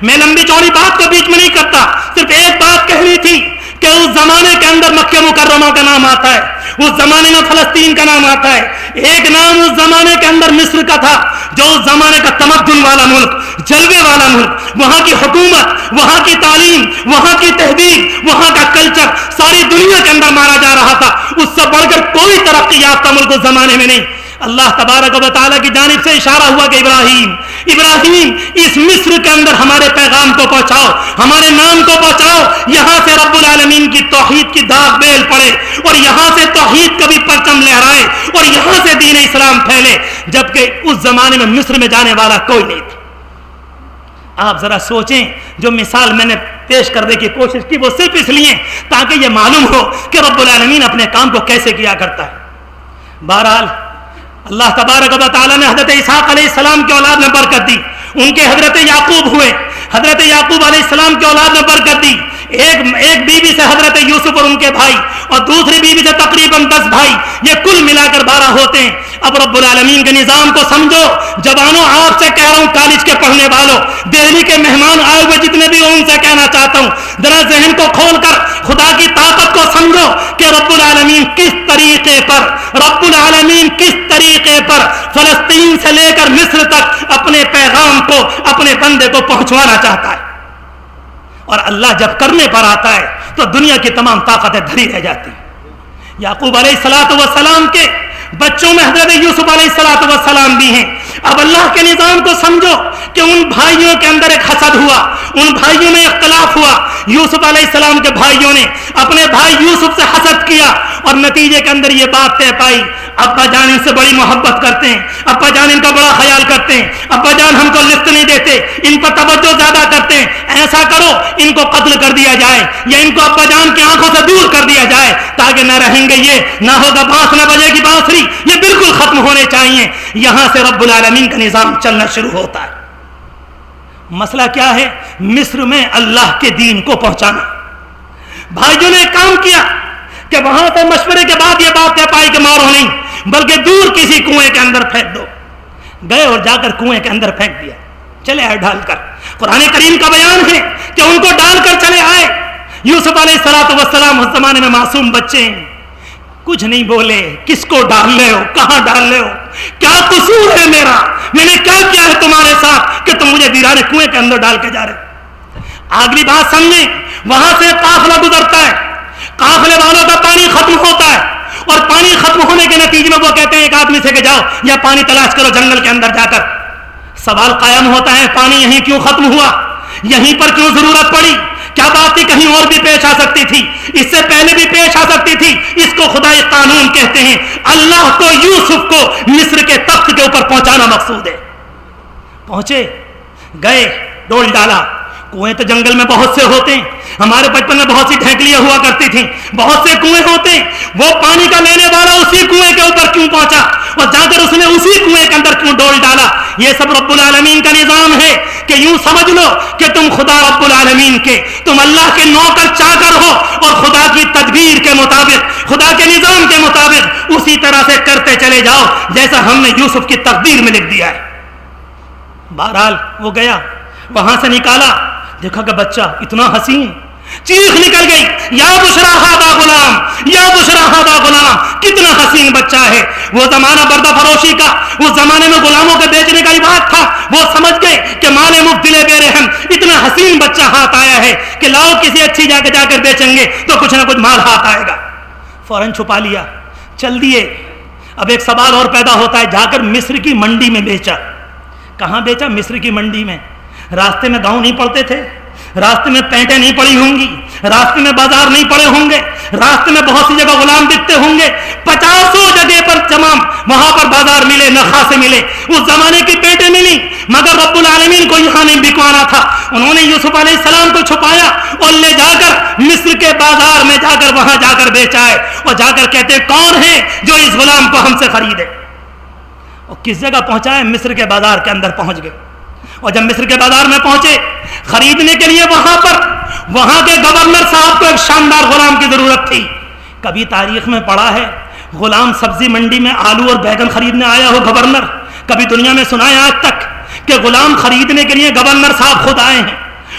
میں لمبی چوڑی بات کو بیچ میں نہیں کرتا، صرف ایک بات کہنی تھی کہ اس زمانے کے اندر مکہ مکرمہ کا نام آتا ہے، اس زمانے میں فلسطین کا نام آتا ہے، ایک نام اس زمانے کے اندر مصر کا تھا جو اس زمانے کا تمدن والا ملک، جلوے والا ملک، وہاں کی حکومت، وہاں کی تعلیم، وہاں کی تہذیب، وہاں کا کلچر ساری دنیا کے اندر مانا جا رہا تھا، اس سے بڑھ کر کوئی ترقی یافتہ ملک اس زمانے میں نہیں۔ اللہ تبارک و تعالیٰ کی جانب سے اشارہ ہوا کہ ابراہیم اس مصر کے اندر ہمارے پیغام کو پہنچاؤ، ہمارے نام کو پہنچاؤ، یہاں سے رب العالمین کی توحید کی داغ بیل پڑے اور یہاں سے توحید کا بھی پرچم لہرائے اور یہاں سے دین اسلام پھیلے، جبکہ اس زمانے میں مصر میں جانے والا کوئی نہیں تھا۔ آپ ذرا سوچیں، جو مثال میں نے پیش کرنے کی کوشش کی وہ صرف اس لیے تاکہ یہ معلوم ہو کہ رب العالمین اپنے کام کو کیسے کیا کرتا ہے۔ بہرحال اللہ تبارک و تعالیٰ نے حضرت اسحاق علیہ السلام کی اولاد میں برکت دی، ان کے حضرت یعقوب ہوئے، حضرت یعقوب علیہ السلام کی اولاد میں برکت دی، ایک بیوی سے حضرت یوسف اور ان کے بھائی، اور دوسری بیوی سے تقریباً 10 بھائی، یہ کل ملا کر 12 ہوتے ہیں۔ اب رب العالمین کے نظام کو سمجھو، جوانوں آپ سے کہہ رہا ہوں، کالج کے پڑھنے والوں، دہلی کے مہمان آئے ہوئے جتنے بھی ان سے کہنا چاہتا ہوں، ذرا ذہن کو کھول کر خدا کی طاقت کو سمجھو کہ رب العالمین کس طریقے پر فلسطین سے لے کر مصر تک اپنے پیغام کو، اپنے بندے کو پہنچوانا چاہتا ہے، اور اللہ جب کرنے پر آتا ہے تو دنیا کی تمام طاقتیں دھری رہ جاتی ہیں۔ یعقوب علیہ السلام کے بچوں میں حضرت یوسف علیہ السلام بھی ہیں۔ اب اللہ کے نظام کو سمجھو کہ ان بھائیوں کے اندر ایک حسد ہوا، ان بھائیوں میں اختلاف ہوا، یوسف علیہ السلام کے بھائیوں نے اپنے بھائی یوسف سے حسد کیا اور نتیجے کے اندر یہ بات طے پائی، ابا جان ان سے بڑی محبت کرتے ہیں، ابا جان ان کا بڑا خیال کرتے ہیں، ابا جان ہم کو لفٹ نہیں دیتے، ان پر توجہ زیادہ کرتے ہیں، ایسا کرو ان کو قتل کر دیا جائے یا ان کو ابا جان کی آنکھوں سے دور کر دیا جائے تاکہ نہ رہیں گے، یہ نہ ہوگا بانس نہ بجے گی بانسری، یہ بالکل ختم ہونے چاہیے۔ یہاں سے رب العالمین کا نظام چلنا شروع ہوتا ہے۔ مسئلہ کیا ہے؟ مصر میں اللہ کے دین کو پہنچانا۔ بھائیوں نے کام کیا کہ وہاں سے مشورے کے بعد یہ بات طے پائی کہ مارو نہیں بلکہ دور کسی کنویں کے اندر پھینک دو، گئے اور جا کر کنویں کے اندر پھینک دیا، چلے آئے ڈال کر۔ قرآن کریم کا بیان ہے کہ ان کو ڈال کر چلے آئے۔ یوسف علیہ السلام اس زمانے میں معصوم بچے ہیں، کچھ نہیں بولے، کس کو ڈال لے ہو، کہاں ڈال لے ہو، کیا قصور ہے میرا، میں نے کیا کیا ہے تمہارے ساتھ کہ تم مجھے ویرانے کنویں کے اندر ڈال کے جا رہے۔ اگلی بات سمجھیں، وہاں سے قافلہ گزرتا ہے، قافلے والوں کا پانی ختم ہوتا ہے اور پانی ختم ہونے کے نتیجے میں وہ کہتے ہیں ایک آدمی سے کہ جاؤ یا پانی تلاش کرو جنگل کے اندر جا کر۔ سوال قائم ہوتا ہے پانی یہیں کیوں ختم ہوا، یہیں پر کیوں ضرورت پڑی؟ کیا بات تھی کہیں اور بھی پیش آ سکتی تھی، اس سے پہلے بھی پیش آ سکتی تھی؟ اس کو خدائی قانون کہتے ہیں۔ اللہ کو یوسف کو مصر کے تخت کے اوپر پہنچانا مقصود ہے۔ پہنچے، گئے، ڈول ڈالا۔ کنویں تو جنگل میں بہت سے ہوتے ہیں، ہمارے بچپن میں بہت سی ڈھیکلیاں ہوا کرتی تھیں، بہت سے کنویں ہوتے ہیں، وہ پانی کا لینے والا اسی کنویں کے اوپر کیوں پہنچا اور جا کر اس نے اسی کنویں کے اندر کیوں ڈول ڈالا؟ یہ سب رب العالمین کا نظام ہے کہ یوں سمجھ لو کہ تم خدا رب العالمین کے، تم اللہ کے نوکر چاکر ہو اور خدا کی تدبیر کے مطابق، خدا کے نظام کے مطابق اسی طرح سے کرتے چلے جاؤ جیسا ہم نے یوسف کی تقدیر میں لکھ دیا ہے۔ بہرحال وہ گیا، وہاں سے نکالا، دیکھا کہ بچہ اتنا حسین، چیخ نکل گئی، یا بشرا ہادا غلام، یا بشرا ہادا غلام، کتنا حسین بچہ ہے۔ وہ زمانہ بردہ فروشی کا، اس زمانے میں غلاموں کے بیچنے کا رواج تھا، وہ سمجھ گئے کہ مال مفت دلے بے رحم، اتنا حسین بچہ ہاتھ آیا ہے کہ لاؤ کسی اچھی جا کر بیچیں گے تو کچھ نہ کچھ مال ہاتھ آئے گا۔ فوراً چھپا لیا، چل دیے۔ اب ایک سوال اور پیدا ہوتا ہے، جا کر مصر کی منڈی میں بیچا۔ کہاں بیچا؟ مصر کی منڈی میں۔ راستے میں گاؤں نہیں پڑتے تھے، راستے میں پینٹیں نہیں پڑی ہوں گی، راستے میں بازار نہیں پڑے ہوں گے، راستے میں بہت سی جگہ غلام بکتے ہوں گے، 50 جگہ پر تمام وہاں پر بازار ملے، نخاسے ملے، اس زمانے کی پینٹیں ملی، مگر رب العالمین کو یہاں نہیں بکوانا تھا۔ انہوں نے یوسف علیہ السلام کو چھپایا اور لے جا کر مصر کے بازار میں جا کر وہاں جا کر بیچا ہے، اور جا کر کہتے ہیں کون ہے جو اس غلام کو ہم سے خریدے؟ اور کس جگہ پہنچا ہے؟ مصر کے بازار کے اندر پہنچ گئے۔ اور جب مصر کے بازار میں پہنچے خریدنے کے لیے، وہاں پر وہاں کے گورنر صاحب کو ایک شاندار غلام کی ضرورت تھی۔ کبھی تاریخ میں پڑھا ہے غلام سبزی منڈی میں آلو اور بیگن خریدنے آیا ہو گورنر؟ کبھی دنیا میں سنا ہے آج تک کہ غلام خریدنے کے لیے گورنر صاحب خود آئے ہیں؟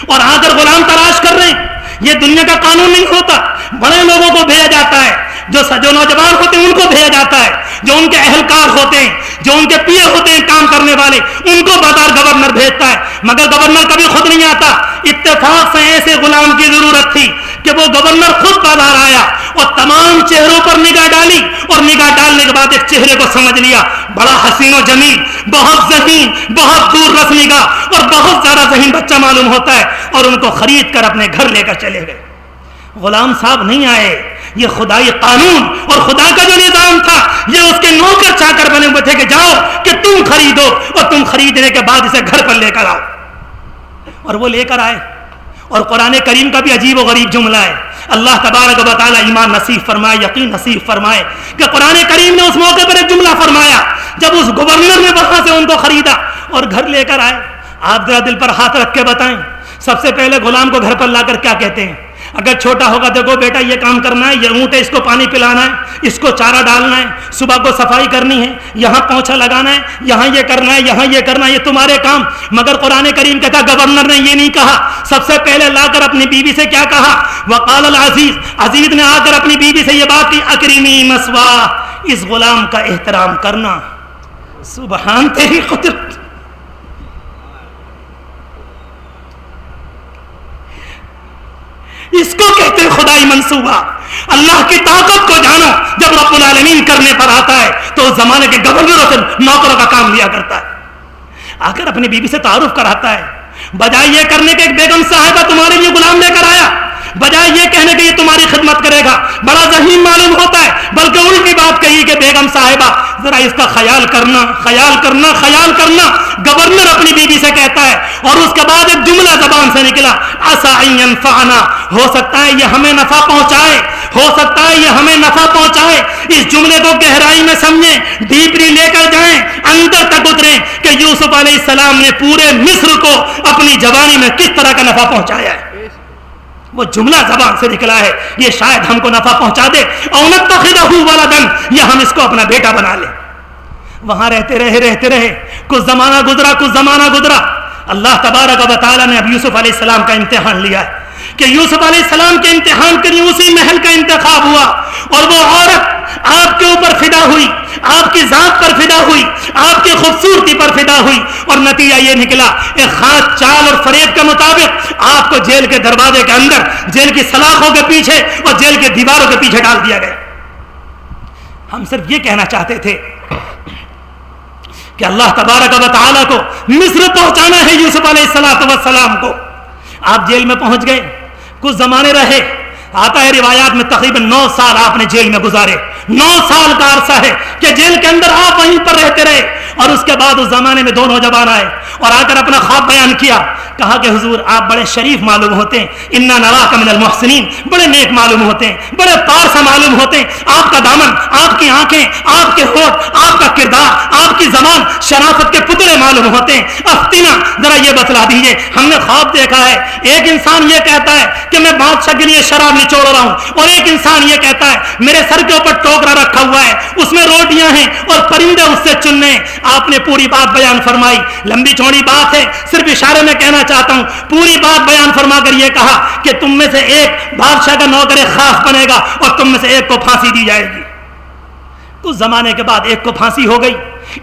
اور آ کر غلام تلاش کر رہے ہیں. یہ دنیا کا قانون نہیں ہوتا. بڑے لوگوں کو بھیجا جاتا ہے, جو نوجوان ہوتے ہیں ان کو بھیجا جاتا ہے, جو ان کے اہلکار ہوتے ہیں, جو ان کے پیے ہوتے ہیں کام کرنے والے, ان کو بازار گورنر بھیجتا ہے. مگر گورنر کبھی خود نہیں آتا. اتفاق سے ایسے غلام کی ضرورت تھی کہ وہ گورنر خود بازار آیا اور تمام چہروں پر نگاہ ڈالی, اور نگاہ ڈالنے کے بعد ایک چہرے کو سمجھ لیا, بڑا حسین و جمیل, بہت ذہین, بہت دور رس نگاہ اور بہت زیادہ ذہین بچہ معلوم ہوتا ہے, اور ان کو خرید کر اپنے گھر لے کر چلے گئے. غلام صاحب نہیں آئے, یہ خدائی قانون اور خدا کا جو نظام تھا, یہ اس کے نوکر چاکر بنے ہوئے تھے کہ جاؤ کہ تم خریدو, اور تم خریدنے کے بعد اسے گھر پر لے کر آؤ. اور وہ لے کر آئے. اور قرآن کریم کا بھی عجیب و غریب جملہ ہے. اللہ تبارک و تعالی ایمان نصیب فرمائے, یقین نصیب فرمائے کہ قرآن کریم نے اس موقع پر ایک جملہ فرمایا جب اس گورنر نے وہاں سے ان کو خریدا اور گھر لے کر آئے. آپ ذرا دل پر ہاتھ رکھ کے بتائیں, سب سے پہلے غلام کو گھر پر لا کر کیا کہتے ہیں؟ اگر چھوٹا ہوگا دیکھو بیٹا یہ کام کرنا ہے, یہ اونٹ ہے اس کو پانی پلانا ہے, اس کو چارہ ڈالنا ہے, صبح کو صفائی کرنی ہے, یہاں پونچھا لگانا ہے, یہاں یہ کرنا ہے, یہاں یہ کرنا ہے, یہ تمہارے کام. مگر قرآن کریم کہتا گورنر نے یہ نہیں کہا. سب سے پہلے لا کر اپنی بیوی سے کیا کہا؟ وقال العزیز, عزیز نے آ کر اپنی بیوی سے یہ بات کی, اکرمی مثوا, اس غلام کا احترام کرنا. سبحان تیری قدرت. اس کو کہتے ہیں خدائی منصوبہ. اللہ کی طاقت کو جانو. جب رب العالمین کرنے پر آتا ہے تو اس زمانے کے گورنروں سے نوکروں کا کام لیا کرتا ہے. آ کر اپنی بیوی سے تعارف کراتا ہے. بجائے یہ کرنے کے ایک بیگم صاحبہ تمہارے لیے غلام لے کر آیا, بجائے یہ کہنے کہ یہ تمہاری خدمت کرے گا, بڑا ذہین معلوم ہوتا ہے, بلکہ الٹی بات کہی کہ بیگم صاحبہ ذرا اس کا خیال کرنا, خیال کرنا, خیال کرنا. گورنر اپنی بیوی سے کہتا ہے, اور اس کے بعد ایک جملہ زبان سے نکلا, عسیٰ ان ینفعنا, ہو سکتا ہے یہ ہمیں نفع پہنچائے, ہو سکتا ہے یہ ہمیں نفع پہنچائے. اس جملے کو گہرائی میں سمجھیں, ڈیپلی لے کر جائیں, اندر تک اتریں کہ یوسف علیہ السلام نے پورے مصر کو اپنی جوانی میں کس طرح کا نفع پہنچایا ہے. وہ جملہ زبان سے نکلا ہے, یہ شاید ہم کو نفع پہنچا دے. او نتخذہ ولدا, یا ہم اس کو اپنا بیٹا بنا لیں. وہاں رہتے رہے, کچھ زمانہ گزرا. اللہ تبارک و تعالیٰ نے اب یوسف علیہ السلام کا امتحان لیا ہے کہ یوسف علیہ السلام کے امتحان کے لیے اسی محل کا انتخاب ہوا, اور وہ عورت آپ کے اوپر فدا ہوئی, آپ کی ذات پر فدا ہوئی, آپ کی خوبصورتی پر فدا ہوئی, اور نتیجہ یہ نکلا ایک خاص چال اور فریب کے مطابق آپ کو جیل کے دروازے کے اندر, جیل کی سلاخوں کے پیچھے اور جیل کی دیواروں کے پیچھے ڈال دیا گیا. ہم صرف یہ کہنا چاہتے تھے کہ اللہ تبارک و تعالیٰ کو مصر پہنچانا ہے یوسف علیہ السلام کو. آپ جیل میں پہنچ گئے, کچھ زمانے رہے. آتا ہے روایات میں تقریباً 9 سال آپ نے جیل میں گزارے. 9 سال کا عرصہ ہے کہ جیل کے اندر آپ وہیں پر رہتے رہے. اور اس کے بعد اس زمانے میں 2 نوجوان آئے اور آ کر اپنا خواب بیان کیا. کہا کہ حضور آپ بڑے شریف معلوم ہوتے ہیں, انا نراک من المحسنین, بڑے نیک معلوم ہوتے ہیں, بڑے پارسا معلوم ہوتے ہیں. آپ کا دامن, آپ کی آنکھیں, آپ کے ہونٹ, آپ کا کردار, آپ کی زبان شرافت کے پتلے معلوم ہوتے ہیں. افتنا, ذرا یہ بتلا دیجیے, ہم نے خواب دیکھا ہے, ایک انسان یہ کہتا ہے کہ میں بادشاہ کے لیے شراب نچوڑ رہا ہوں, اور ایک انسان یہ کہتا ہے میرے سر کے اوپر ٹوکرا رکھا ہوا ہے, اس میں روٹیاں ہیں اور پرندے اس سے چن رہے ہیں. آپ نے پوری بات بیان فرمائی. لمبی چوڑی بات ہے, صرف اشارے میں کہنا چاہتا ہوں. پوری بات بیان فرما کر یہ کہا کہ تم میں سے ایک بادشاہ کا نوکر خاص بنے گا اور تم میں سے ایک کو پھانسی دی جائے گی. کچھ زمانے کے بعد ایک کو پھانسی ہو گئی,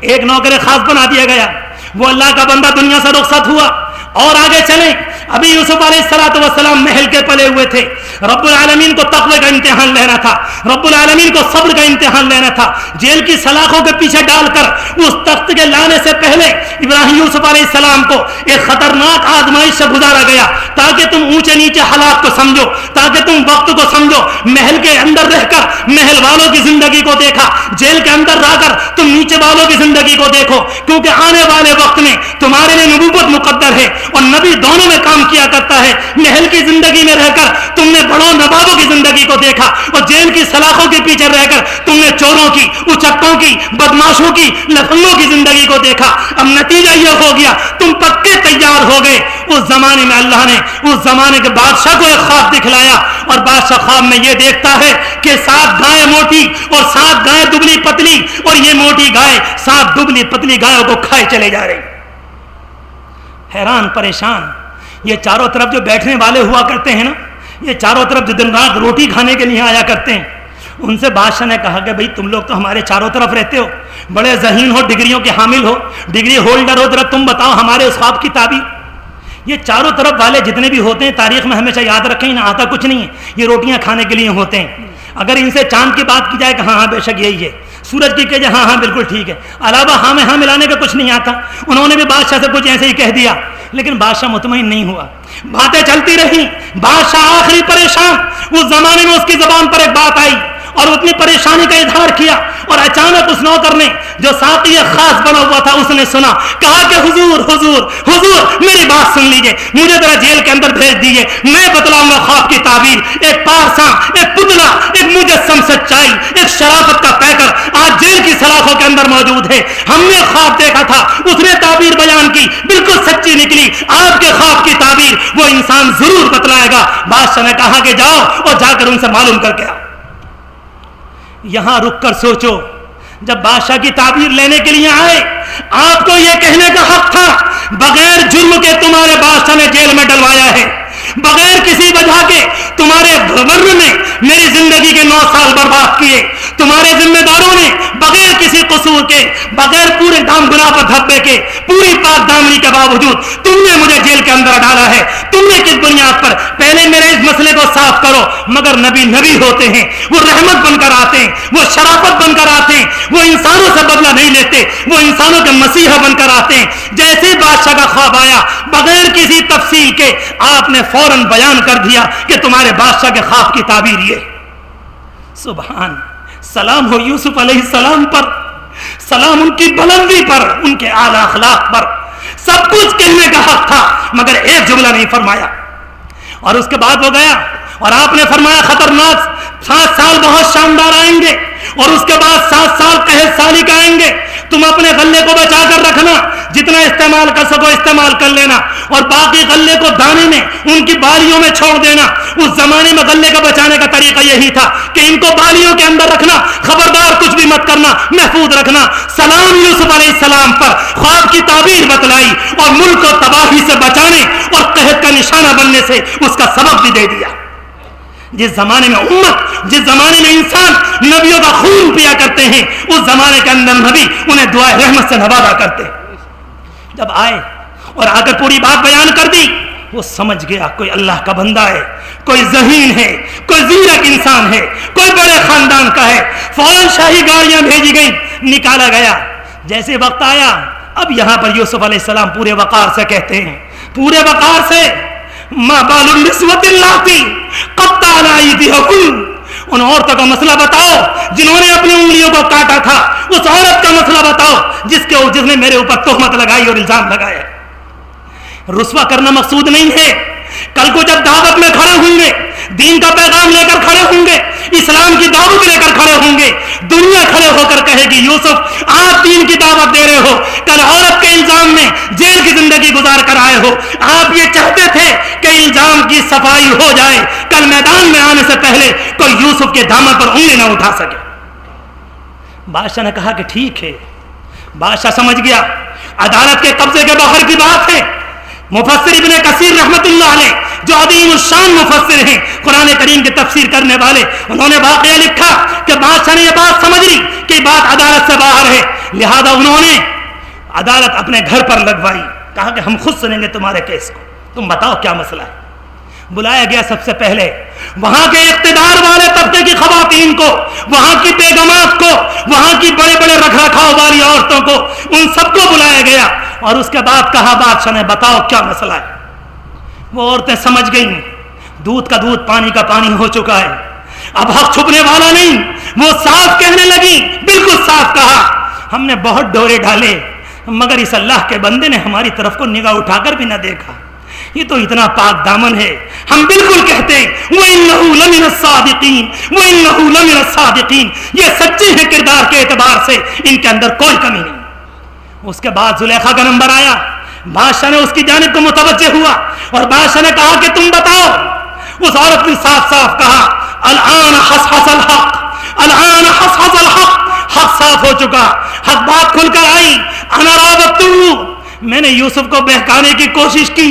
ایک نوکر خاص بنا دیا گیا. وہ اللہ کا بندہ دنیا سے رخصت ہوا. اور آگے چلیں, ابھی یوسف علیہ السلام محل کے پلے ہوئے تھے. رب العالمین کو تقوی کا امتحان لینا تھا, رب العالمین کو صبر کا امتحان لینا تھا. جیل کی سلاخوں کے پیچھے ڈال کر اس تخت کے لانے سے پہلے ابراہیم یوسف علیہ السلام کو ایک خطرناک آزمائش سے گزارا گیا, تاکہ تم اونچے نیچے حالات کو سمجھو, تاکہ تم وقت کو سمجھو. محل کے اندر رہ کر محل والوں کی زندگی کو دیکھا, جیل کے اندر رہ کر تم نیچے والوں کی زندگی کو دیکھو, کیونکہ آنے والے وقت میں تمہارے لیے نبوت مقدر ہے اور نبی دونوں میں کام کیا کرتا ہے. محل کی زندگی میں رہ کر تم نے بڑوں نوابوں کی زندگی کو دیکھا, اور جیل کی سلاخوں کے پیچھے رہ کر تم نے چوروں کی, اچکوں کی, بدماشوں کی, لفنگوں کی زندگی کو دیکھا. اب نتیجہ یہ ہو گیا تم پکے تیار ہو گئے. اس زمانے میں اللہ نے اس زمانے کے بادشاہ کو ایک خواب دکھلایا, اور بادشاہ خواب میں یہ دیکھتا ہے کہ 7 گائیں موٹی اور 7 گائیں دبلی پتلی, اور یہ موٹی گائے 7 دبلی پتلی گایوں کو کھائے چلے جا رہی. حیران پریشان یہ چاروں طرف جو بیٹھنے والے ہوا کرتے ہیں نا، یہ چاروں طرف جو دن رات روٹی کھانے کے لیے آیا کرتے ہیں، ان سے بادشاہ نے کہا کہ بھئی تم لوگ تو ہمارے چاروں طرف رہتے ہو، بڑے ذہین ہو، ڈگریوں کے حامل ہو، ڈگری ہولڈر ہو، ذرا تم بتاؤ ہمارے اس خواب کی تعبیر۔ یہ چاروں طرف والے جتنے بھی ہوتے ہیں تاریخ میں ہمیشہ یاد رکھیں، انہیں آتا کچھ نہیں ہے، یہ روٹیاں کھانے کے لیے ہوتے ہیں۔ اگر ان سے چاند کی بات کی جائے کہ ہاں ہاں بے شک یہی ہے، سورج کی کہ جائے ہاں ہاں بالکل ٹھیک ہے، علاوہ ہاں میں ہاں ملانے کا کچھ نہیں آتا۔ انہوں نے بھی بادشاہ سے کچھ ایسے ہی کہہ دیا، لیکن بادشاہ مطمئن نہیں ہوا، باتیں چلتی رہیں، بادشاہ آخری پریشان۔ اس زمانے میں اس کی زبان پر ایک بات آئی اور اپنی پریشانی کا اظہار کیا، اور اچانک اس نوکر نے جو ساقی خاص بنا ہوا تھا اس نے سنا، کہا کہ حضور حضور حضور میری بات سن لیجئے، مجھے ذرا جیل کے اندر بھیج دیجئے، میں بتلاؤں گا خواب کی تعبیر۔ ایک پارساں، ایک پتلا، ایک مجسم سچائی، ایک شرافت کا پیکر آج جیل کی سلاخوں کے اندر موجود ہے۔ ہم نے خواب دیکھا تھا، اس نے تعبیر بیان کی، بالکل سچی نکلی۔ آپ کے خواب کی تعبیر وہ انسان ضرور بتلائے گا۔ بادشاہ نے کہا کہ جاؤ اور جا کر ان سے معلوم کر کے آؤ۔ یہاں رک کر سوچو، جب بادشاہ کی تعبیر لینے کے لیے آئے، آپ کو یہ کہنے کا حق تھا بغیر جرم کے تمہارے بادشاہ نے جیل میں ڈلوایا ہے، بغیر کسی وجہ کے تمہارے گورنر نے میری زندگی کے 9 سال برباد کیے، تمہارے ذمہ داروں نے بغیر کسی قصور کے، بغیر پورے دام گناہ پر دھبے کے، پوری پاک دامنی کے باوجود تم نے مجھے جیل کے اندر ڈالا ہے۔ تم نے کس بنیاد پر؟ پہلے میرے اس مسئلے کو صاف کرو۔ مگر نبی نبی ہوتے ہیں، وہ رحمت بن کر آتے ہیں، وہ شرافت بن کر آتے ہیں، وہ انسانوں سے بدلہ نہیں لیتے، وہ انسانوں کے مسیحا بن کر آتے ہیں۔ جیسے بادشاہ کا خواب آیا، بغیر کسی تفصیل کے آپ نے فوراً بیان کر دیا کہ تمہارے بادشاہ کے خواب کی تعبیر یہ۔ سبحان، سلام ہو یوسف علیہ السلام پر، سلام ان کی بلندی پر، ان کے اعلی اخلاق پر۔ سب کچھ کہنے کا حق تھا مگر ایک جملہ نہیں فرمایا، اور اس کے بعد وہ گیا اور آپ نے فرمایا خطرناک 7 سال بہت شاندار آئیں گے، اور اس کے بعد 7 سال قحط سالی کا آئیں گے۔ تم اپنے غلے کو بچا کر رکھنا، جتنا استعمال کر سکو استعمال کر لینا، اور باقی غلے کو دانے میں ان کی بالیوں میں چھوڑ دینا۔ اس زمانے میں غلے کا بچانے کا طریقہ یہی تھا کہ ان کو بالیوں کے اندر رکھنا، خبردار کچھ بھی مت کرنا، محفوظ رکھنا۔ سلام یوسف علیہ السلام پر، خواب کی تعبیر بتلائی اور ملک کو تباہی سے بچانے اور قحط کا نشانہ بننے سے اس کا سبب بھی دے دیا۔ جس زمانے میں امت، جس زمانے میں انسان نبیوں کا خون پیا کرتے ہیں، اس زمانے کے اندر نبی انہیں دعائے رحمت سے نوازا کرتے۔ جب آئے اور آ کر پوری بات بیان کر دی، وہ سمجھ گیا کوئی اللہ کا بندہ ہے، کوئی ذہین ہے، کوئی زیرک انسان ہے، کوئی بڑے خاندان کا ہے۔ فوراً شاہی گاڑیاں بھیجی گئیں، نکالا گیا۔ جیسے وقت آیا، اب یہاں پر یوسف علیہ السلام پورے وقار سے کہتے ہیں، پورے وقار سے، ما بال النسوۃ اللاتی قطعن ایدیہن، ان عورتوں کا مسئلہ بتاؤ جنہوں نے اپنی انگلیوں کو کاٹا تھا، اس عورت کا مسئلہ بتاؤ جس نے میرے اوپر تہمت لگائی اور الزام لگایا۔ رسوا کرنا مقصود نہیں ہے، کل کو جب دعوت میں کھڑے ہوں گے، دین کا پیغام لے کر کھڑے ہوں گے، اسلام کی دعوت لے کر کھڑے ہوں گے، دنیا کھڑے ہو کر کہے گی یوسف آپ دین کی دعوت دے رہے ہو، کل عورت کے الزام میں جیل کی زندگی گزار کر آئے ہو، آپ یہ چاہتے تھے کہ الزام کی صفائی ہو جائے، کل میدان میں آنے سے پہلے کوئی یوسف کے دامن پر انگلی نہ اٹھا سکے۔ بادشاہ نے کہا کہ ٹھیک ہے۔ بادشاہ سمجھ گیا عدالت کے قبضے کے باہر کی بات ہے۔ مفسر ابن کثیر رحمت اللہ علیہ جو عظیم الشان مفسر ہیں، قرآن کریم کی تفسیر کرنے والے، انہوں نے واقعہ لکھا کہ بادشاہ نے یہ بات سمجھ لی کہ بات عدالت سے باہر ہے، لہذا انہوں نے عدالت اپنے گھر پر لگوائی، کہا کہ ہم خود سنیں گے تمہارے کیس کو، تم بتاؤ کیا مسئلہ ہے۔ بلایا گیا سب سے پہلے وہاں کے اقتدار والے طبقے کی خواتین کو، وہاں کی بیگمات کو، وہاں کی بڑے بڑے رکھ رکھاؤ والی عورتوں کو، ان سب کو بلایا گیا، اور اس کے بعد کہا بادشاہ نے بتاؤ کیا مسئلہ ہے۔ وہ عورتیں سمجھ گئیں دودھ کا دودھ پانی کا پانی ہو چکا ہے، اب حق چھپنے والا نہیں۔ وہ صاف کہنے لگی، بالکل صاف کہا، ہم نے بہت ڈورے ڈالے مگر اس اللہ کے بندے نے ہماری طرف کو نگاہ اٹھا کر بھی نہ دیکھا، یہ تو اتنا پاک دامن ہے، ہم بالکل کہتے ہیں وَإِنَّهُ لَمِنَ الصَّادِقِينَ وَإِنَّهُ لَمِنَ الصَّادِقِينَ، یہ سچے ہیں کردار کے اعتبار سے، ان کے اندر کوئی کمی نہیں۔ اس کے بعد زلیخا کا نمبر آیا، بادشاہ نے اس کی جانب کو متوجہ ہوا اور بادشاہ نے کہا کہ تم بتاؤ۔ اس عورت نے صاف صاف کہا الآن حصحص الحق، الآن حصحص الحق، حق صاف ہو چکا، حق بات کھل کر آئی۔ انا راودتہ، میں نے یوسف کو بہکانے کی کوشش کی